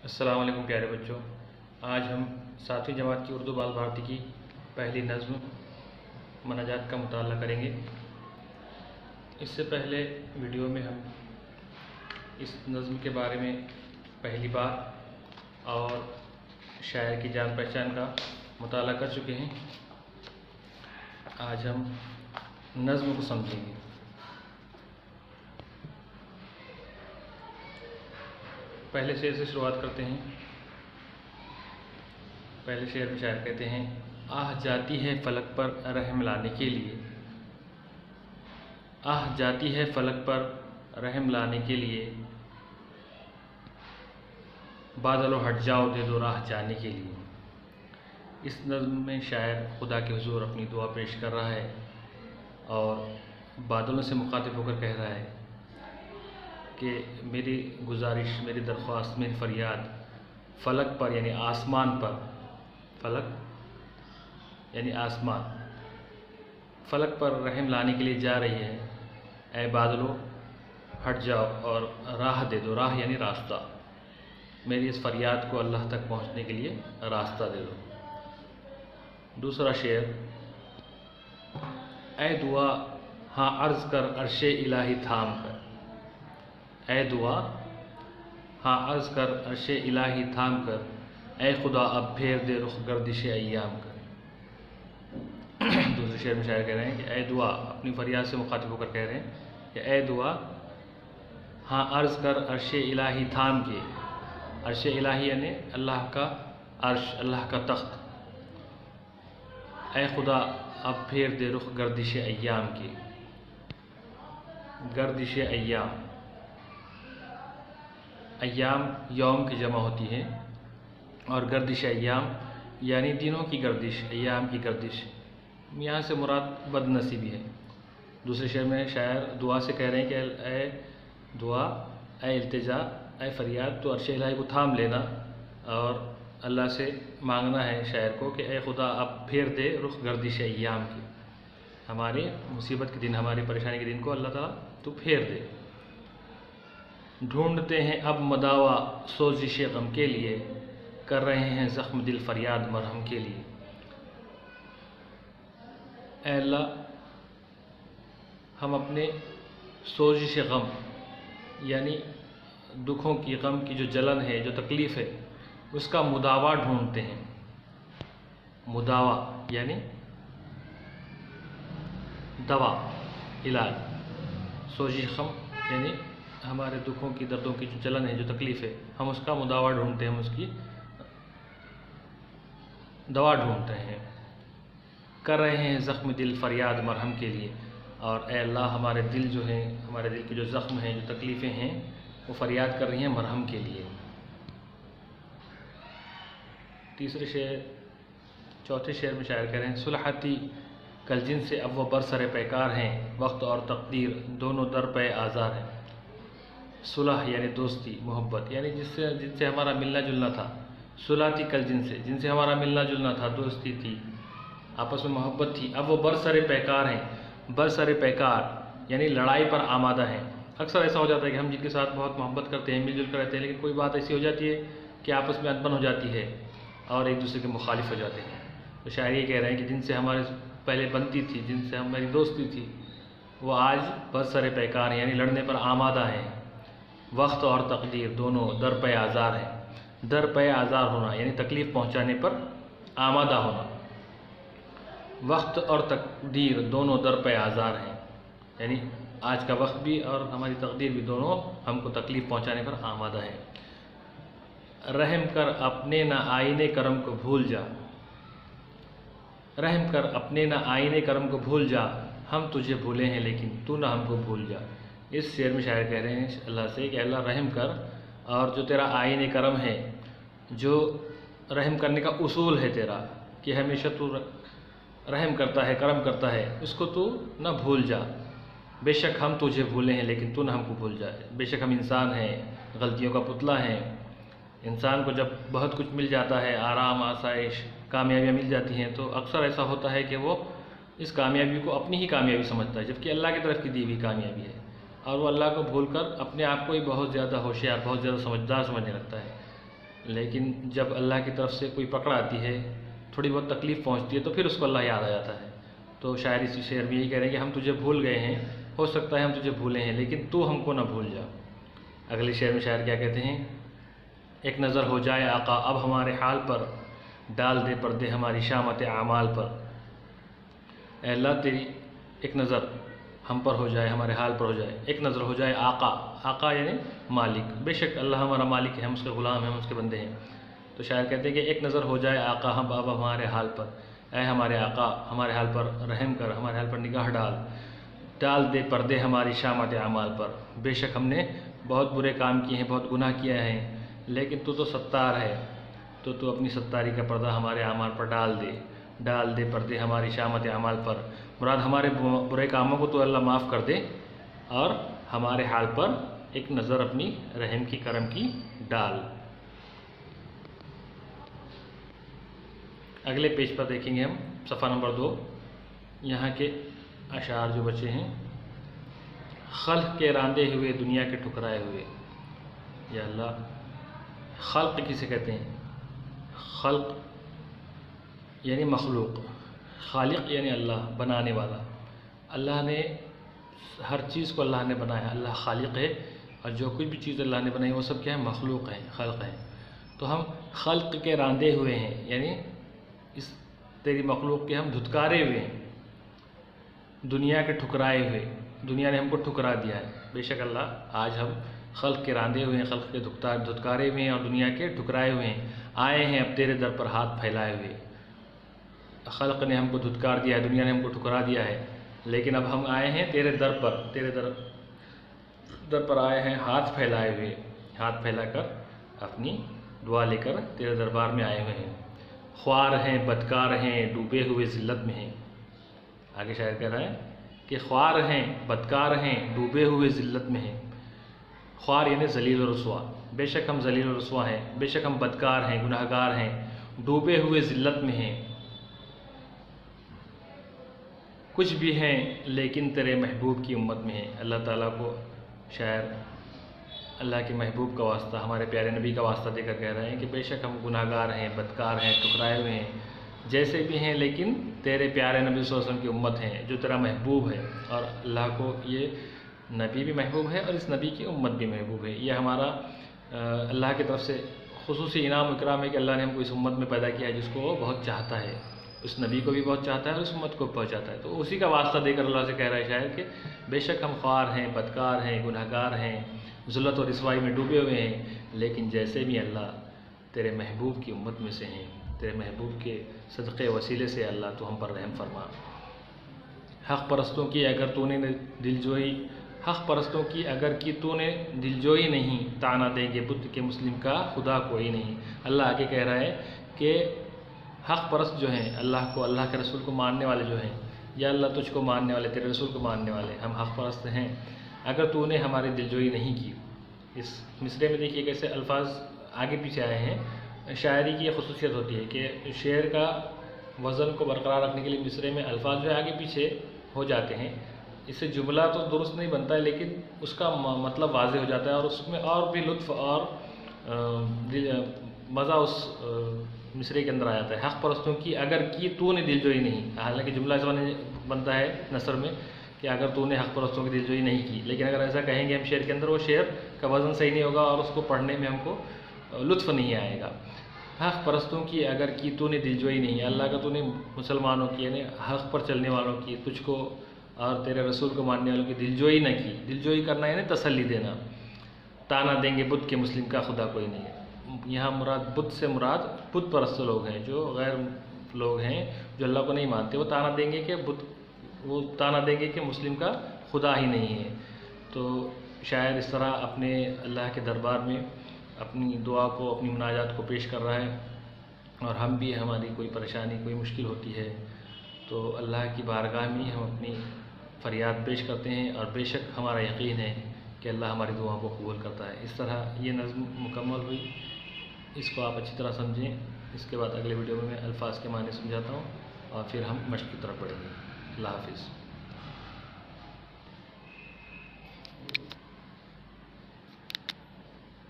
السلام علیکم پیارے بچوں، آج ہم 7ویں جماعت کی اردو بال بھارتی کی پہلی نظم مناجات کا مطالعہ کریں گے۔ اس سے پہلے ویڈیو میں ہم اس نظم کے بارے میں پہلی بار اور شاعر کی جان پہچان کا مطالعہ کر چکے ہیں۔ آج ہم نظم کو سمجھیں گے۔ پہلے شعر سے شروعات کرتے ہیں۔ پہلے شعر میں شاعر کہتے ہیں: آہ جاتی ہے فلک پر رحم لانے کے لیے، آہ جاتی ہے فلک پر رحم لانے کے لیے، بادلو ہٹ جاؤ دے دو راہ جانے کے لیے۔ اس نظم میں شاعر خدا کے حضور اپنی دعا پیش کر رہا ہے اور بادلوں سے مخاطب ہو کر کہہ رہا ہے کہ میری گزارش، میری درخواست، میری فریاد فلک پر یعنی آسمان پر، فلک یعنی آسمان، فلک پر رحم لانے کے لیے جا رہی ہے۔ اے بادلوں ہٹ جاؤ اور راہ دے دو، راہ یعنی راستہ، میری اس فریاد کو اللہ تک پہنچنے کے لیے راستہ دے دو۔ دوسرا شعر: اے دعا ہاں عرض کر عرش الہی تھام کر، اے دعا ہاں عرض کر عرش الہی تھام کر، اے خدا اب پھیر دے رخ گردش ایام کر۔ دوسرے شعر میں شاعر کہہ رہے ہیں کہ اے دعا، اپنی فریاد سے مخاطب ہو کر کہہ رہے ہیں کہ اے دعا ہاں عرض کر عرش الہی تھام کے، عرش الہی یعنی اللہ کا عرش، اللہ کا تخت، اے خدا اب پھیر دے رخ گردش ایام کی۔ گردش ایام، ایام یوم کی جمع ہوتی ہے اور گردش ایام یعنی دنوں کی گردش، ایام کی گردش، یہاں سے مراد بد نصیبی ہے۔ دوسرے شعر میں شاعر دعا سے کہہ رہے ہیں کہ اے دعا، اے التجا، اے فریاد، تو عرش الہی کو تھام لینا اور اللہ سے مانگنا ہے شاعر کو کہ اے خدا اب پھیر دے رخ گردش ایام کی، ہماری مصیبت کے دن، ہماری پریشانی کے دن کو اللہ تعالیٰ تو پھیر دے۔ ڈھونڈتے ہیں اب مداوا سوزش غم کے لیے، کر رہے ہیں زخم دل فریاد مرہم کے لیے۔ اے اللہ، ہم اپنے سوزش غم یعنی دکھوں کی، غم کی جو جلن ہے، جو تکلیف ہے، اس کا مداوا ڈھونڈتے ہیں۔ مداوا یعنی دوا، علاج۔ سوزش غم یعنی ہمارے دکھوں کی، دردوں کی جو جلن ہے، جو تکلیف ہے، ہم اس کا مداوا ڈھونڈتے ہیں، ہم اس کی دوا ڈھونڈتے ہیں۔ کر رہے ہیں زخم دل فریاد مرہم کے لیے، اور اے اللہ ہمارے دل جو ہیں، ہمارے دل کے جو زخم ہیں، جو تکلیفیں ہیں، وہ فریاد کر رہی ہیں مرہم کے لیے۔ تیسرے شعر، چوتھے شعر میں شاعر کہہ رہے ہیں: صلحتی کل جن سے اب وہ برسر پیکار ہیں، وقت اور تقدیر دونوں در پہ آزار ہیں۔ صلح یعنی دوستی، محبت، یعنی جن سے ہمارا ملنا جلنا تھا۔ صلح تھی کل جن سے ہمارا ملنا جلنا تھا، دوستی تھی، آپس میں محبت تھی، اب وہ برسر پیکار ہیں۔ برسر پیکار یعنی لڑائی پر آمادہ ہیں۔ اکثر ایسا ہو جاتا ہے کہ ہم جن کے ساتھ بہت محبت کرتے ہیں، مل جل کر رہتے ہیں، لیکن کوئی بات ایسی ہو جاتی ہے کہ آپس میں انبن ہو جاتی ہے اور ایک دوسرے کے مخالف ہو جاتے ہیں۔ تو شاعر یہ کہہ رہے ہیں کہ جن سے ہمارے پہلے بنتی تھی، جن سے ہماری دوستی تھی، وہ آج برسر پیکار ہیں یعنی لڑنے پر آمادہ ہیں۔ وقت اور تقدیر دونوں در پہ آزار ہیں۔ در پہ آزار ہونا یعنی تکلیف پہنچانے پر آمادہ ہونا۔ وقت اور تقدیر دونوں در پہ آزار ہیں، یعنی آج کا وقت بھی اور ہماری تقدیر بھی دونوں ہم کو تکلیف پہنچانے پر آمادہ ہیں۔ رحم کر اپنے نہ آئینے کرم کو بھول جا، رحم کر اپنے نہ آئینے کرم کو بھول جا، ہم تجھے بھولے ہیں لیکن تو نہ ہم کو بھول جا۔ اس شعر میں شاعر کہہ رہے ہیں اللہ سے کہ اللہ رحم کر، اور جو تیرا آئین کرم ہے، جو رحم کرنے کا اصول ہے تیرا کہ ہمیشہ تو رحم کرتا ہے، کرم کرتا ہے، اس کو تو نہ بھول جا۔ بے شک ہم تجھے بھولے ہیں لیکن تو نہ ہم کو بھول جائے۔ بے شک ہم انسان ہیں، غلطیوں کا پتلا ہیں۔ انسان کو جب بہت کچھ مل جاتا ہے، آرام، آسائش، کامیابیاں مل جاتی ہیں، تو اکثر ایسا ہوتا ہے کہ وہ اس کامیابی کو اپنی ہی کامیابی سمجھتا ہے، جبکہ اللہ کی طرف کی دی ہوئی کامیابی ہے، اور وہ اللہ کو بھول کر اپنے آپ کو ہی بہت زیادہ ہوشیار، بہت زیادہ سمجھدار سمجھنے لگتا ہے۔ لیکن جب اللہ کی طرف سے کوئی پکڑ آتی ہے، تھوڑی بہت تکلیف پہنچتی ہے، تو پھر اس کو اللہ یاد آ جاتا ہے۔ تو شاعر اسی شعر میں یہی کہہ رہے ہیں کہ ہم تجھے بھول گئے ہیں، ہو سکتا ہے ہم تجھے بھولے ہیں، لیکن تو ہم کو نہ بھول جا۔ اگلے شعر میں شاعر کیا کہتے ہیں؟ ایک نظر ہو جائے آقا اب ہمارے حال پر، ڈال دے پردے ہماری شامت اعمال پر۔ اے اللہ تیری ایک نظر ہم پر ہو جائے، ہمارے حال پر ہو جائے، ایک نظر ہو جائے آقا، آقا یعنی مالک، بے شک اللہ ہمارا مالک ہے، ہم اس کے غلام ہیں، ہم اس کے بندے ہیں۔ تو شاعر کہتے ہیں کہ ایک نظر ہو جائے آقا ہم اب ہمارے حال پر، اے ہمارے آقا ہمارے حال پر رحم کر، ہمارے حال پر نگاہ ڈال دے پردے ہماری شامت اعمال پر۔ بے شک ہم نے بہت برے کام کیے ہیں، بہت گناہ کیا ہے، لیکن تو ستار ہے، تو اپنی ستاری کا پردہ ہمارے اعمال پر ڈال دے پردے ہماری شامت اعمال پر۔ مراد ہمارے برے کاموں کو تو اللہ معاف کر دے، اور ہمارے حال پر ایک نظر اپنی رحم کی کرم کی ڈال۔ اگلے پیج پر دیکھیں گے ہم صفحہ نمبر 2، یہاں کے اشعار جو بچے ہیں۔ خلق کے راندے ہوئے دنیا کے ٹھکرائے ہوئے، یا اللہ خلق کسے کہتے ہیں؟ خلق یعنی مخلوق، خالق یعنی اللہ بنانے والا۔ اللہ نے ہر چیز کو اللہ نے بنایا، اللہ خالق ہے، اور جو کوئی بھی چیز اللہ نے بنائی وہ سب کیا ہے؟ مخلوق ہے، خلق ہے۔ تو ہم خلق کے راندے ہوئے ہیں، یعنی اس تیری مخلوق کے ہم دھتکارے ہوئے ہیں، دنیا کے ٹھکرائے ہوئے، دنیا نے ہم کو ٹھکرا دیا ہے۔ بے شک اللہ آج ہم خلق کے راندے ہوئے ہیں، خلق کے دھتکارے ہوئے ہیں، اور دنیا کے ٹھکرائے ہوئے ہیں، آئے ہیں اب تیرے در پر ہاتھ پھیلائے ہوئے۔ خلق نے ہم کو دھتکار دیا ہے، دنیا نے ہم کو ٹھکرا دیا ہے، لیکن اب ہم آئے ہیں تیرے در پر، تیرے در پر آئے ہیں ہاتھ پھیلائے ہوئے، ہاتھ پھیلا کر اپنی دعا لے کر تیرے دربار میں آئے ہوئے ہیں۔ خوار ہیں بدکار ہیں ڈوبے ہوئے ذلت میں ہیں۔ آگے شاعر کہہ رہا ہے کہ خوار ہیں بدکار ہیں ڈوبے ہوئے ذلت میں ہیں۔ خوار یعنی ذلیل و رسوا، بے شک ہم ذلیل و رسوا ہیں، بے شک ہم بدکار ہیں، گناہ گار ہیں، ڈوبے ہوئے ذلت میں ہیں۔ کچھ بھی ہیں لیکن تیرے محبوب کی امت میں ہیں۔ اللہ تعالیٰ کو شاعر اللہ کے محبوب کا واسطہ، ہمارے پیارے نبی کا واسطہ دے کر کہہ رہے ہیں کہ بے شک ہم گناہ گار ہیں، بدکار ہیں، ٹھکرائے ہوئے ہیں، جیسے بھی ہیں، لیکن تیرے پیارے نبی صلی اللہ علیہ وسلم کی امت ہیں، جو تیرا محبوب ہے۔ اور اللہ کو یہ نبی بھی محبوب ہے اور اس نبی کی امت بھی محبوب ہے۔ یہ ہمارا اللہ کی طرف سے خصوصی انعام و اکرام ہے کہ اللہ نے ہم کو اس امت میں پیدا کیا ہے جس کو وہ بہت چاہتا ہے، اس نبی کو بھی بہت چاہتا ہے اور اس امت کو بہت چاہتا ہے۔ تو اسی کا واسطہ دے کر اللہ سے کہہ رہا ہے شاعر کہ بے شک ہم خوار ہیں، بدکار ہیں، گناہ گار ہیں، ذلت اور رسوائی میں ڈوبے ہوئے ہیں، لیکن جیسے بھی اللہ تیرے محبوب کی امت میں سے ہیں، تیرے محبوب کے صدقے وسیلے سے اللہ تو ہم پر رحم فرما۔ حق پرستوں کی اگر تو نے دلجوئی، حق پرستوں کی اگر کی تو نے دلجوئی نہیں، تانا دیں گے بت کے مسلم کا خدا کوئی نہیں۔ اللہ آگے کہہ رہا ہے کہ حق پرست جو ہیں، اللہ کو، اللہ کے رسول کو ماننے والے جو ہیں، یا اللہ تجھ کو ماننے والے، تیرے رسول کو ماننے والے، ہم حق پرست ہیں، اگر تو نے ہماری دلجوئی نہیں کی۔ اس مصرعے میں دیکھیے کیسے الفاظ آگے پیچھے آئے ہیں۔ شاعری کی یہ خصوصیت ہوتی ہے کہ شعر کا وزن کو برقرار رکھنے کے لیے مصرعے میں الفاظ جو ہے آگے پیچھے ہو جاتے ہیں۔ اس سے جملہ تو درست نہیں بنتا ہے، لیکن اس کا مطلب واضح ہو جاتا ہے، اور اس میں اور بھی لطف اور مزہ اس مصرعے کے اندر آ جاتا ہے۔ حق پرستوں کی اگر کی تو نے دلجوئی نہیں، حالانکہ جملہ اس میں بنتا ہے نثر میں کہ اگر تو نے حق پرستوں کی دلجوئی نہیں کی، لیکن اگر ایسا کہیں گے ہم شعر کے اندر، وہ شعر کا وزن صحیح نہیں ہوگا اور اس کو پڑھنے میں ہم کو لطف نہیں آئے گا۔ حق پرستوں کی اگر کی تو نے دلجوئی نہیں، اللہ کا تو نے مسلمانوں کی یعنی حق پر چلنے والوں کی، تجھ کو اور تیرے رسول کو ماننے والوں کی دلجوئی نہ کی۔ دلجوئی کرنا یعنی تسلی دینا۔ تانا دیں گے بت کے مسلم کا خدا کوئی نہیں ہے۔ یہاں مراد بت سے مراد بت پرست لوگ ہیں، جو غیر لوگ ہیں، جو اللہ کو نہیں مانتے، وہ تانا دیں گے کہ وہ تانا دیں گے کہ مسلم کا خدا ہی نہیں ہے۔ تو شاعر اس طرح اپنے اللہ کے دربار میں اپنی دعا کو، اپنی مناجات کو پیش کر رہا ہے، اور ہم بھی ہماری کوئی پریشانی، کوئی مشکل ہوتی ہے تو اللہ کی بارگاہ میں ہم اپنی فریاد پیش کرتے ہیں، اور بے شک ہمارا یقین ہے کہ اللہ ہماری دعاؤں کو قبول کرتا ہے۔ اس طرح یہ نظم مکمل ہوئی، اس کو آپ اچھی طرح سمجھیں۔ اس کے بعد اگلے ویڈیو میں الفاظ کے معنی سمجھاتا ہوں، اور پھر ہم مشق کی طرف بڑھیں گے۔ اللہ حافظ۔